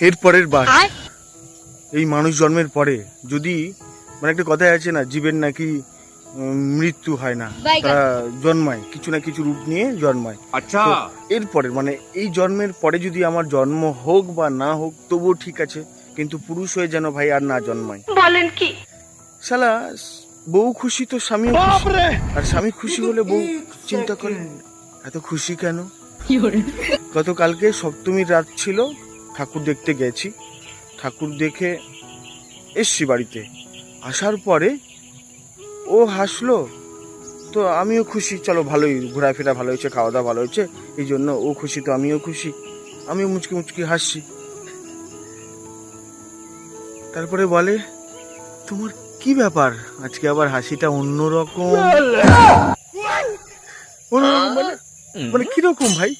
এর পরের বার এই মানুষ জন্মের পরে যদি মানে একটা কথাই আছে না, জীবের নাকি মৃত্যু হয় না, তারা জন্মায় কিছু না কিছু রূপ নিয়ে জন্মায়। আচ্ছা, তো এরপরে মানে এই জন্মের পরে যদি আমার জন্ম হোক বা না হোক তবুও ঠিক আছে, কিন্তু পুরুষ হয়ে যেন ভাই আর না জন্মায়। বলেন কি? শালা বউ খুশি তো স্বামীও খুশি, আর স্বামী খুশি হলে বউ চিন্তা করে এত খুশি কেন। গতকালকে সপ্তমীর রাত ছিল, ঠাকুর দেখতে গেছি, ঠাকুর দেখে এসছি বাড়িতে। আসার পরে ও হাসলো, তো আমিও খুশি, চলো ভালোই, ঘোরাফেরা ভালো হয়েছে, খাওয়া দাওয়া ভালো হয়েছে, এই জন্য ও খুশি তো আমিও খুশি, আমিও মুচকি মুচকি হাসছি। তারপরে বলে, তোমার কি ব্যাপার আজকে আবার হাসিটা অন্যরকম? অন্যরকম মানে মানে কিরকম ভাই?